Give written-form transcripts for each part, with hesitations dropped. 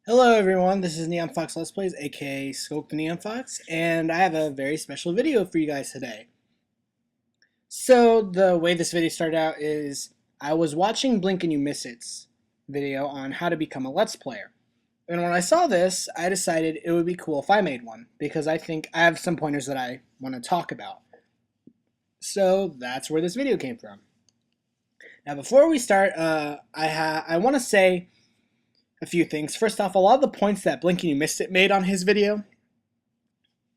Hello everyone, this is NeonFoxLetsPlays, aka Scope the Neon Fox, and I have a very special video for you guys today. So the way this video started out is I was watching Blink and You Miss It's video on how to become a Let's Player. And when I saw this, I decided it would be cool if I made one, because I think I have some pointers that I want to talk about. So that's where this video came from. Now before we start, I want to say a few things. First off, a lot of the points that Blink and You Missed It made on his video,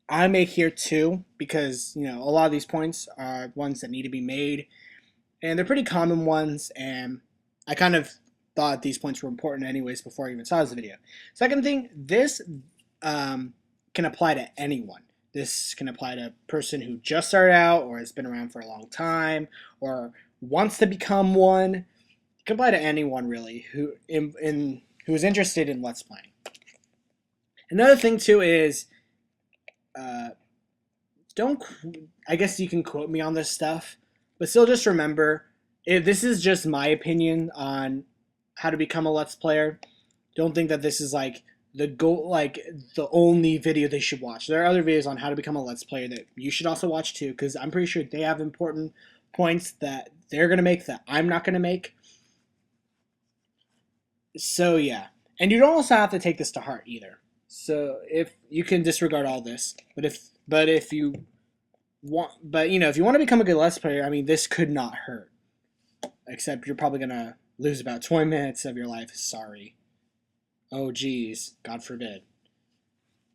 I make here too, because a lot of these points are ones that need to be made, and they're pretty common ones, and I kind of thought these points were important anyways before I even saw this video. Second thing, this can apply to anyone. This can apply to a person who just started out or has been around for a long time or wants to become one. It can apply to anyone really who is interested in Let's Playing. Another thing too is I guess you can quote me on this stuff, but still just remember, if this is just my opinion on how to become a Let's Player, don't think that this is like the only video they should watch. There are other videos on how to become a Let's Player that you should also watch too, because I'm pretty sure they have important points that they're going to make that I'm not going to make. So yeah, and you don't also have to take this to heart either. So if you can disregard all this, if you want, if you want to become a good Let's Player, I mean, this could not hurt. Except you're probably gonna lose about 20 minutes of your life. Sorry. Oh geez, God forbid.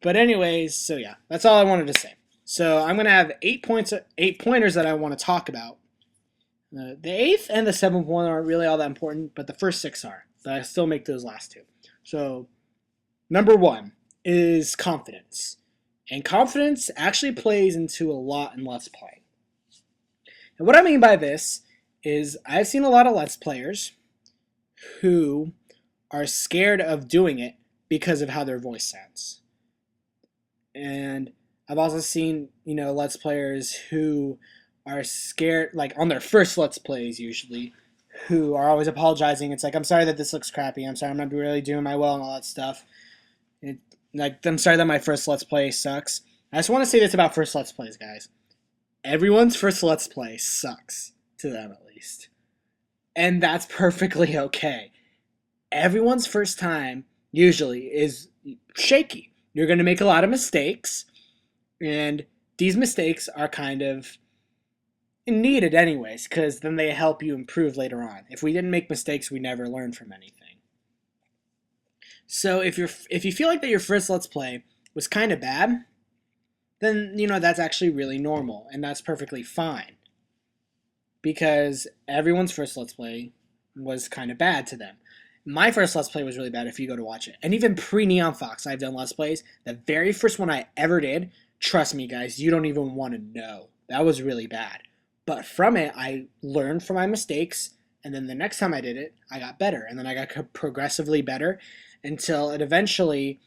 But anyways, so yeah, that's all I wanted to say. So I'm gonna have 8 pointers that I want to talk about. The 8th and the 7th one aren't really all that important, but the first 6 are. But I still make those last 2. So number 1 is confidence. And confidence actually plays into a lot in Let's Play. And what I mean by this is I've seen a lot of Let's Players who are scared of doing it because of how their voice sounds. And I've also seen, Let's Players who are scared, like on their first Let's Plays usually, who are always apologizing. It's like, I'm sorry that this looks crappy. I'm sorry I'm not really doing my well and all that stuff. I'm sorry that my first Let's Play sucks. I just want to say this about first Let's Plays, guys. Everyone's first Let's Play sucks, to them at least. And that's perfectly okay. Everyone's first time, usually, is shaky. You're going to make a lot of mistakes, and these mistakes are kind of needed anyways, because then they help you improve later on. If we didn't make mistakes, we never learn from anything. So if you feel like that your first Let's Play was kind of bad, then that's actually really normal, and that's perfectly fine. Because everyone's first Let's Play was kind of bad to them. My first Let's Play was really bad if you go to watch it. And even pre-Neon Fox, I've done Let's Plays. The very first one I ever did, trust me guys, you don't even want to know. That was really bad. But from it, I learned from my mistakes, and then the next time I did it, I got better. And then I got progressively better until it eventually,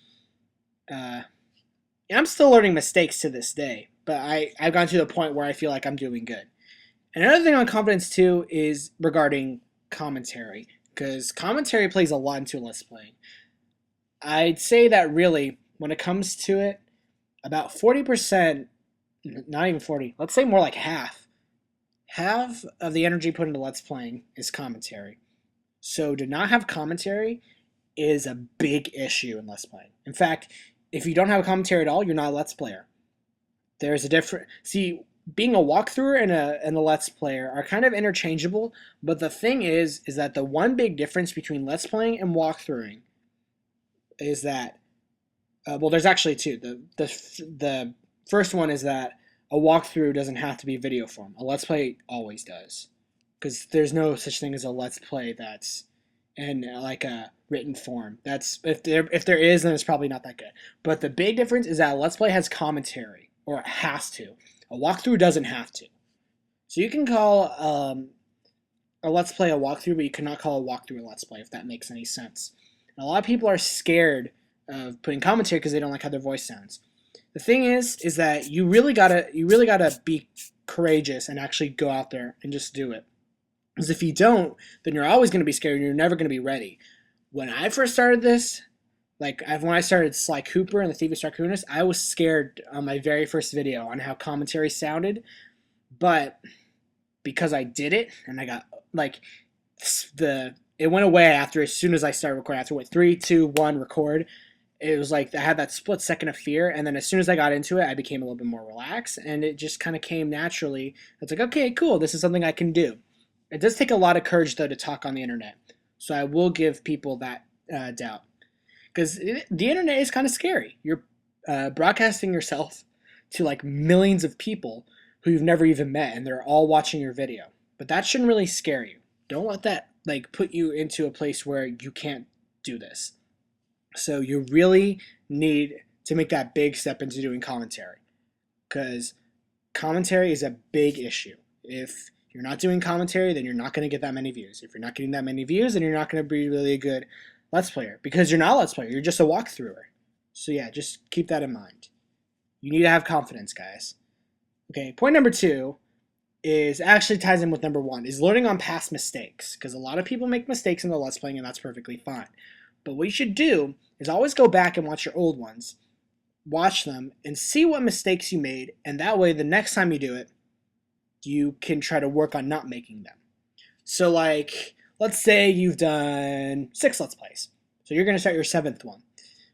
I'm still learning mistakes to this day, but I've gotten to the point where I feel like I'm doing good. And another thing on confidence too is regarding commentary, because commentary plays a lot into Let's Playing. I'd say that really, when it comes to it, about 40%, not even 40, let's say more like half of the energy put into Let's Playing is commentary. So to not have commentary is a big issue in Let's Playing. In fact, if you don't have a commentary at all, you're not a Let's Player. There's a different... See, being a walkthrougher and a Let's Player are kind of interchangeable, but the thing is that the one big difference between Let's Playing and walkthroughing is that... well, there's actually two. The first one is that a walkthrough doesn't have to be video form. A Let's Play always does. Because there's no such thing as a Let's Play that's in like a written form. That's if there is, then it's probably not that good. But the big difference is that a Let's Play has commentary, or it has to. A walkthrough doesn't have to. So you can call a Let's Play a walkthrough, but you cannot call a walkthrough a Let's Play, if that makes any sense. And a lot of people are scared of putting commentary because they don't like how their voice sounds. The thing is that you really gotta be courageous and actually go out there and just do it. Because if you don't, then you're always going to be scared and you're never going to be ready. When I first started this, Like when I started Sly Cooper and the Thievius Raccoonus, I was scared on my very first video on how commentary sounded, but because I did it and I got like it went away after as soon as I started recording. After what 3, 2, 1 record, it was like I had that split second of fear, and then as soon as I got into it, I became a little bit more relaxed, and it just kind of came naturally. It's like, okay, cool, this is something I can do. It does take a lot of courage though to talk on the internet, so I will give people that doubt, because the internet is kind of scary. You're broadcasting yourself to like millions of people who you've never even met, and they're all watching your video. But that shouldn't really scare you. Don't let that like put you into a place where you can't do this. So you really need to make that big step into doing commentary, because commentary is a big issue. If you're not doing commentary, then you're not going to get that many views. If you're not getting that many views, then you're not going to be really a good Let's Player, because you're not a Let's Player. You're just a walkthrougher. So yeah, just keep that in mind. You need to have confidence, guys. Okay, point number 2 is actually ties in with number 1, is learning on past mistakes, because a lot of people make mistakes in the Let's Playing, and that's perfectly fine. But what you should do is always go back and watch your old ones, watch them, and see what mistakes you made, and that way the next time you do it, you can try to work on not making them. So like, let's say you've done 6 Let's Plays, so you're going to start your 7th one.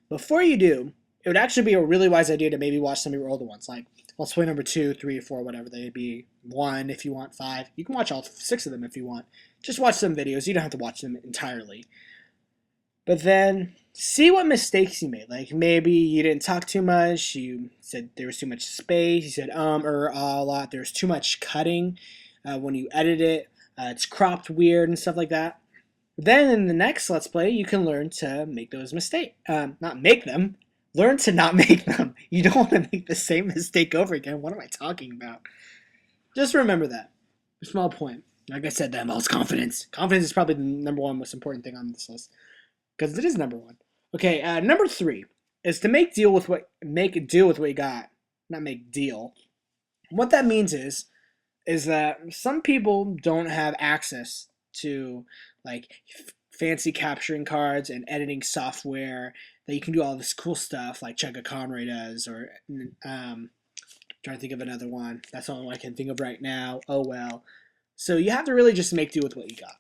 Before you do, it would actually be a really wise idea to maybe watch some of your older ones, like Let's Play number 2, 3, 4, whatever they be, 1 if you want, 5. You can watch all 6 of them if you want. Just watch some videos. You don't have to watch them entirely. But then see what mistakes you made. Like maybe you didn't talk too much. You said there was too much space. You said or a lot. There's too much cutting when you edit it. It's cropped weird and stuff like that. Then in the next Let's Play, you can learn to make those mistakes. Not make them. Learn to not make them. You don't want to make the same mistake over again. What am I talking about? Just remember that. A small point. Like I said, that involves confidence. Confidence is probably the number 1 most important thing on this list, because it is number 1. Okay, number 3 is to make do with what you got. Not make deal. What that means is that some people don't have access to like fancy capturing cards and editing software that you can do all this cool stuff like Chugga Conway does, or trying to think of another one. That's the only one I can think of right now. Oh well. So you have to really just make do with what you got.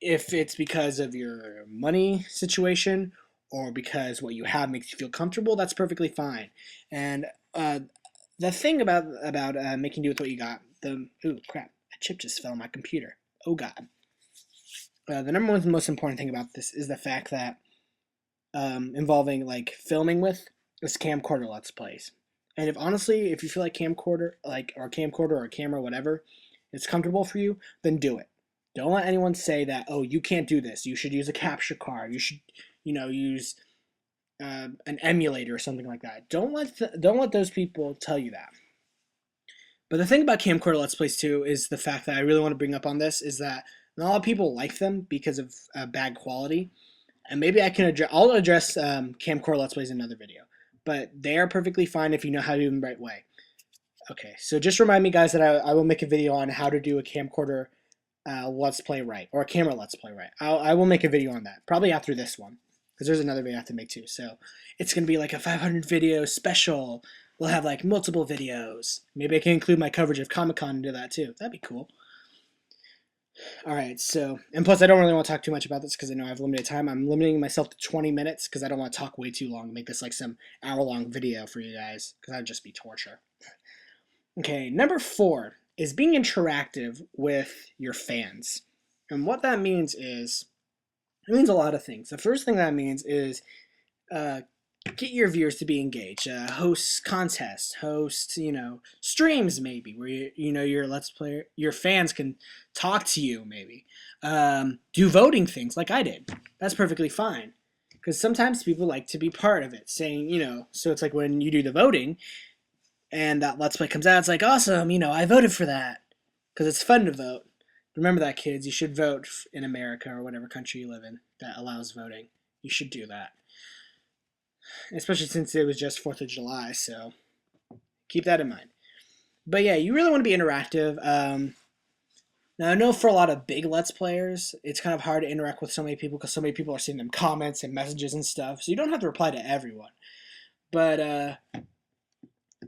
If it's because of your money situation or because what you have makes you feel comfortable, that's perfectly fine. And the thing about making do with what you got, ooh crap, a chip just fell on my computer. Oh god. The number 1 most important thing about this is the fact that involving like filming with is camcorder Let's Plays. And if you feel like camcorder or a camera, whatever, it's comfortable for you, then do it. Don't let anyone say that, oh, you can't do this. You should use a capture card. You should, use an emulator or something like that. Don't let those people tell you that. But the thing about camcorder Let's Plays too is the fact that I really want to bring up on this is that not a lot of people like them because of bad quality. And maybe I'll address camcorder Let's Plays in another video. But they are perfectly fine if you know how to do them the right way. Okay, so just remind me, guys, that I will make a video on how to do a camcorder Let's Play right, or a camera Let's Play right. I will make a video on that, probably after this one, because there's another video I have to make too. So it's going to be like a 500 video special. We'll have like multiple videos. Maybe I can include my coverage of Comic-Con into that too. That'd be cool. Alright, so, and plus I don't really want to talk too much about this because I know I have limited time. I'm limiting myself to 20 minutes because I don't want to talk way too long, make this like some hour-long video for you guys, because that would just be torture. Okay, number 4 is being interactive with your fans. And what that means is, it means a lot of things. The first thing that means is get your viewers to be engaged. Host contests, host, streams maybe, where your Let's Player, your fans can talk to you maybe. Do voting things like I did. That's perfectly fine. Because sometimes people like to be part of it, saying, so it's like when you do the voting, and that Let's Play comes out, it's like, awesome, I voted for that. Because it's fun to vote. Remember that, kids. You should vote in America or whatever country you live in that allows voting. You should do that. Especially since it was just 4th of July, so keep that in mind. But yeah, you really want to be interactive. Now, I know for a lot of big Let's Players, it's kind of hard to interact with so many people because so many people are sending them comments and messages and stuff, so you don't have to reply to everyone. But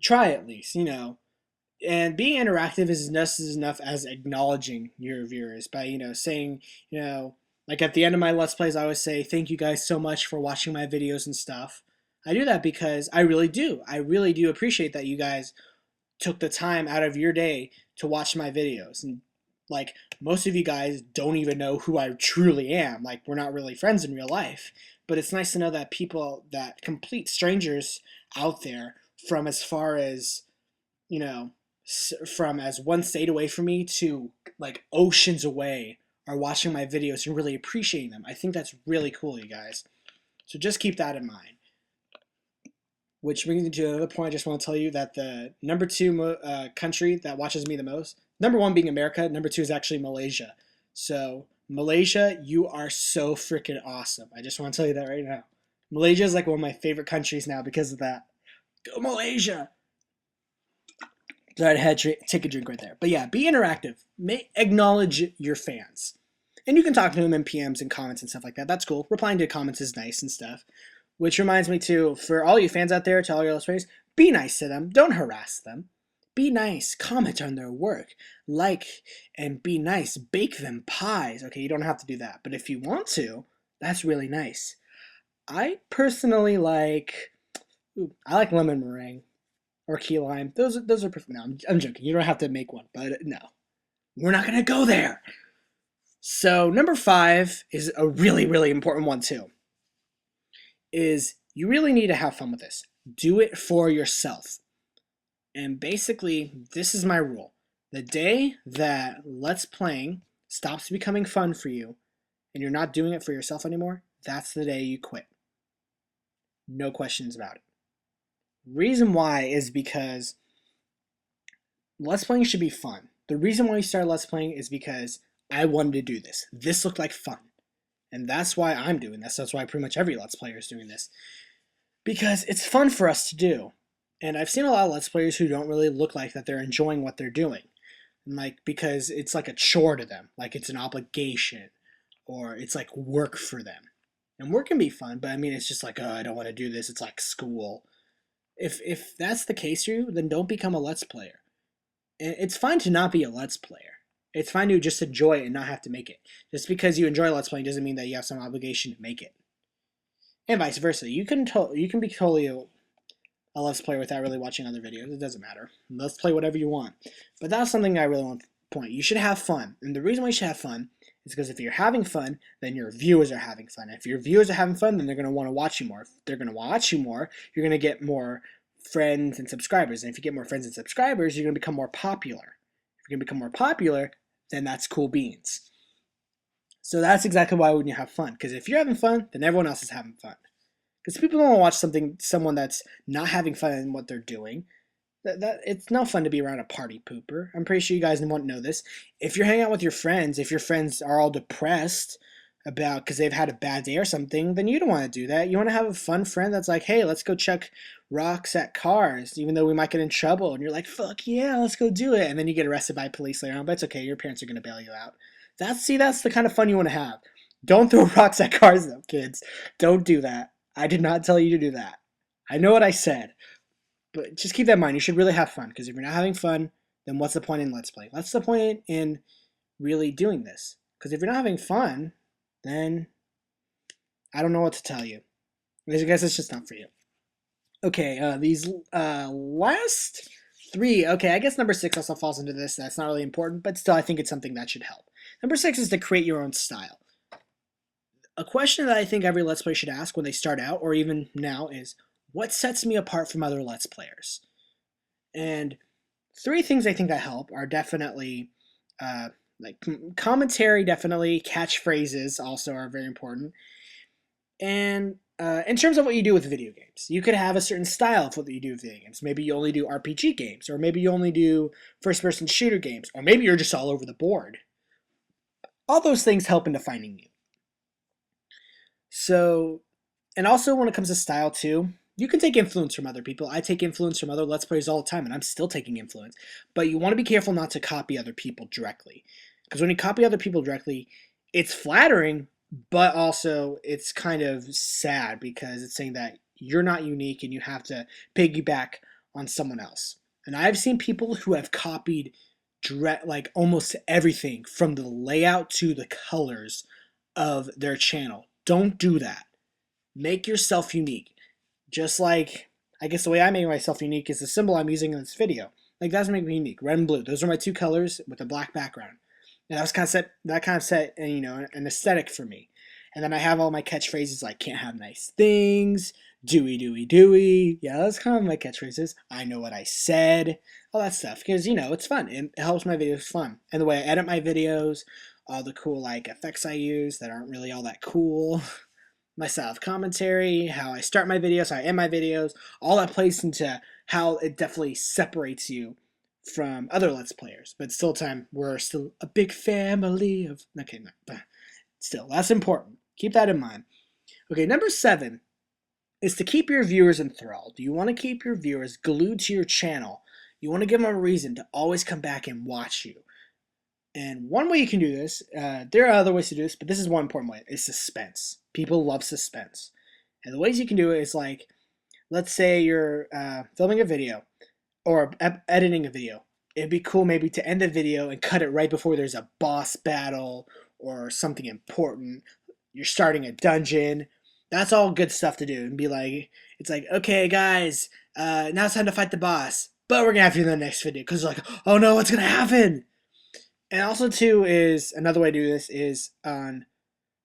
try at least, And being interactive is just as enough as acknowledging your viewers by, saying, like at the end of my Let's Plays, I always say, thank you guys so much for watching my videos and stuff. I do that because I really do. I really do appreciate that you guys took the time out of your day to watch my videos. And like most of you guys don't even know who I truly am. Like we're not really friends in real life. But it's nice to know that people, that complete strangers out there from as far as, you know, from as one state away from me to like oceans away are watching my videos and really appreciating them. I think that's really cool, you guys. So just keep that in mind. Which brings me to another point. I just want to tell you that the number 2 country that watches me the most, number 1 being America, number 2 is actually Malaysia. So Malaysia, you are so freaking awesome. I just want to tell you that right now. Malaysia is like one of my favorite countries now because of that. Go Malaysia! So I had to take a drink right there. But yeah, be interactive. Acknowledge your fans. And you can talk to them in PMs and comments and stuff like that. That's cool. Replying to comments is nice and stuff. Which reminds me too, for all you fans out there, to all your Let's Players, be nice to them. Don't harass them. Be nice. Comment on their work. Like and be nice. Bake them pies. Okay, you don't have to do that. But if you want to, that's really nice. I personally like, I like lemon meringue or key lime. Those are perfect. No, I'm joking. You don't have to make one. But no, we're not going to go there. So number 5 is a really, really important one too. Is you really need to have fun with this. Do it for yourself. And basically, this is my rule. The day that Let's Playing stops becoming fun for you and you're not doing it for yourself anymore, that's the day you quit. No questions about it. Reason why is because Let's Playing should be fun. The reason why we started Let's Playing is because I wanted to do this. This looked like fun. And that's why I'm doing this. That's why pretty much every Let's Player is doing this. Because it's fun for us to do. And I've seen a lot of Let's Players who don't really look like that they're enjoying what they're doing. Like, because it's like a chore to them. Like it's an obligation. Or it's like work for them. And work can be fun, but I mean, it's just like, oh, I don't want to do this. It's like school. If that's the case for you, then don't become a Let's Player. It's fine to not be a Let's Player. It's fine to just enjoy it and not have to make it. Just because you enjoy Let's Playing doesn't mean that you have some obligation to make it. And vice versa. You can be totally a Let's Player without really watching other videos. It doesn't matter. Let's play whatever you want. But that's something I really want to point. You should have fun. And the reason why you should have fun is because if you're having fun, then your viewers are having fun. If your viewers are having fun, then they're going to want to watch you more. If they're going to watch you more, you're going to get more friends and subscribers. And if you get more friends and subscribers, you're going to become more popular. If you're going to become more popular, then that's cool beans. So that's exactly why when you have fun. Because if you're having fun, then everyone else is having fun. Because people don't want to watch someone that's not having fun in what they're doing. It's not fun to be around a party pooper. I'm pretty sure you guys won't know this. If you're hanging out with your friends, if your friends are all depressed because they've had a bad day or something, then you don't want to do that. You want to have a fun friend that's like, hey, let's go chuck rocks at cars, even though we might get in trouble. And you're like, fuck yeah, let's go do it. And then you get arrested by police later on, but it's okay. Your parents are going to bail you out. That's the kind of fun you want to have. Don't throw rocks at cars though, kids. Don't do that. I did not tell you to do that. I know what I said. But just keep that in mind. You should really have fun. Because if you're not having fun, then what's the point in Let's Play? What's the point in really doing this? Because if you're not having fun, then I don't know what to tell you. I guess it's just not for you. Okay, these last 3. Okay, I guess number 6 also falls into this. That's not really important, but still I think it's something that should help. Number 6 is to create your own style. A question that I think every Let's Play should ask when they start out, or even now, is what sets me apart from other Let's Players? And 3 things I think that help are definitely like commentary, definitely catchphrases also are very important. And in terms of what you do with video games, you could have a certain style for what you do with video games. Maybe you only do RPG games, or maybe you only do first-person shooter games, or maybe you're just all over the board. All those things help in defining you. So, and also when it comes to style too, you can take influence from other people. I take influence from other Let's Players all the time, and I'm still taking influence. But you want to be careful not to copy other people directly. Because when you copy other people directly, it's flattering, but also it's kind of sad because it's saying that you're not unique and you have to piggyback on someone else. And I've seen people who have copied like almost everything from the layout to the colors of their channel. Don't do that. Make yourself unique. Just like, I guess the way I make myself unique is the symbol I'm using in this video. Like, that's make me unique. Red and blue. Those are my two colors with a black background. And that kind of set an aesthetic for me. And then I have all my catchphrases like can't have nice things, Dewey, Dewey, Dewey. Yeah, that's kind of my catchphrases. I know what I said. All that stuff. Because, it's fun. It helps my videos fun. And the way I edit my videos, all the cool, like, effects I use that aren't really all that cool. My style of commentary, how I start my videos, how I end my videos. All that plays into how it definitely separates you from other Let's Players. But still we're still a big family of... Okay, no, but still, that's important. Keep that in mind. Okay, number 7 is to keep your viewers enthralled. You want to keep your viewers glued to your channel. You want to give them a reason to always come back and watch you. And one way you can do this, there are other ways to do this, but this is one important way, is suspense. People love suspense. And the ways you can do it is like, let's say you're filming a video or editing a video. It'd be cool maybe to end the video and cut it right before there's a boss battle or something important. You're starting a dungeon. That's all good stuff to do. And be like, it's like, okay, guys, now it's time to fight the boss. But we're going to have to do the next video. Because like, oh no, what's going to happen? And also, too, is another way to do this is on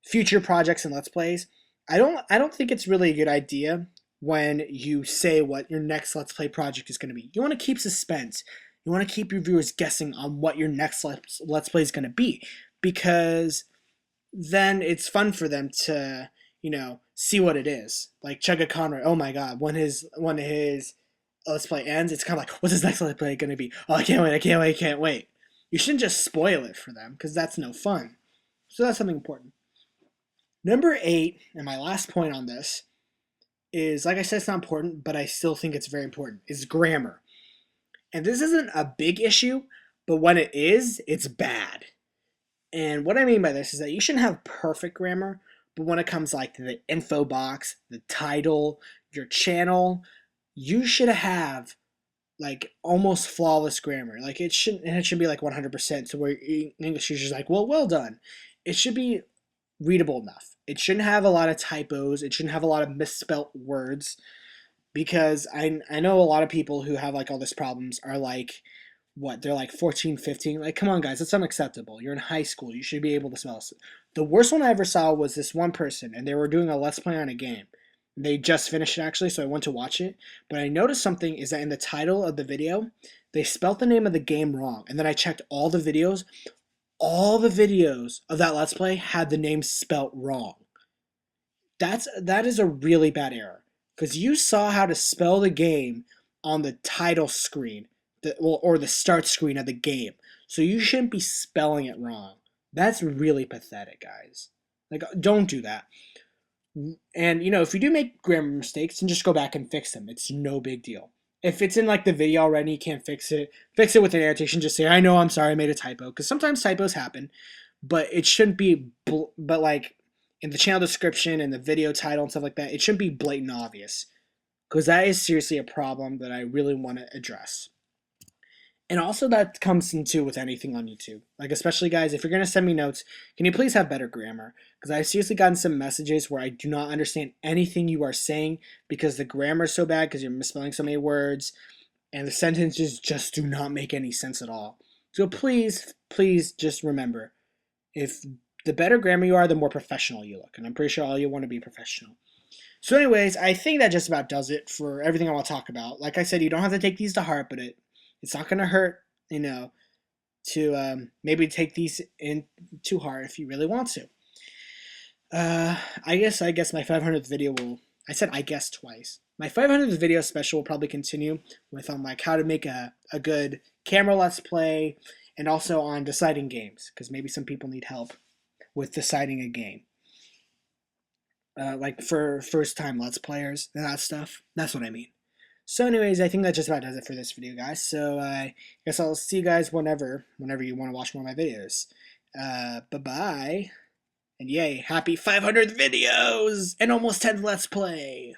future projects and Let's Plays. I don't think it's really a good idea when you say what your next Let's Play project is going to be. You want to keep suspense. You want to keep your viewers guessing on what your next Let's Play is going to be, because then it's fun for them to, see what it is. Like Chugga Conroy, oh my god, when his Let's Play ends, it's kind of like, what's his next Let's Play going to be? Oh, I can't wait, I can't wait, I can't wait. You shouldn't just spoil it for them, because that's no fun. So that's something important. Number 8, and my last point on this, is, like I said, it's not important, but I still think it's very important, is grammar. And this isn't a big issue, but when it is, it's bad. And what I mean by this is that you shouldn't have perfect grammar, but when it comes like to the info box, the title, your channel, you should have like almost flawless grammar. Like it should be like 100%, to where English users are like, well done. It should be readable enough. It shouldn't have a lot of typos. It shouldn't have a lot of misspelt words, because I know a lot of people who have like all these problems are like, what, they're like 14, 15. Like, come on, guys, that's unacceptable. You're in high school. You should be able to spell this. The worst one I ever saw was this one person, and they were doing a Let's Play on a game. They just finished it, actually, so I went to watch it. But I noticed something is that in the title of the video, they spelt the name of the game wrong. And then I checked all the videos. All the videos of that Let's Play had the name spelt wrong. That is a really bad error, because you saw how to spell the game on the title screen, or the start screen of the game. So you shouldn't be spelling it wrong. That's really pathetic, guys. Like, don't do that. And, if you do make grammar mistakes, then just go back and fix them. It's no big deal. If it's in, like, the video already, you can't fix it with an annotation. Just say, I know, I'm sorry, I made a typo. Because sometimes typos happen, but it shouldn't be, but, like, in the channel description and the video title and stuff like that, it shouldn't be blatant obvious. Because that is seriously a problem that I really want to address. And also that comes into with anything on YouTube. Like, especially, guys, if you're going to send me notes, can you please have better grammar? Because I've seriously gotten some messages where I do not understand anything you are saying because the grammar is so bad, because you're misspelling so many words, and the sentences just do not make any sense at all. So please, please just remember, if the better grammar you are, the more professional you look. And I'm pretty sure all you want to be professional. So anyways, I think that just about does it for everything I want to talk about. Like I said, you don't have to take these to heart, but it's not going to hurt, to maybe take these in to heart if you really want to. I guess my 500th video will... I said I guess twice. My 500th video special will probably continue with like how to make a good camera Let's Play, and also on deciding games, because maybe some people need help with deciding a game. Like for first-time Let's Players and that stuff. That's what I mean. So anyways, I think that just about does it for this video, guys. So I guess I'll see you guys whenever you want to watch more of my videos. Bye-bye. And yay, happy 500 videos and almost 10 Let's Play.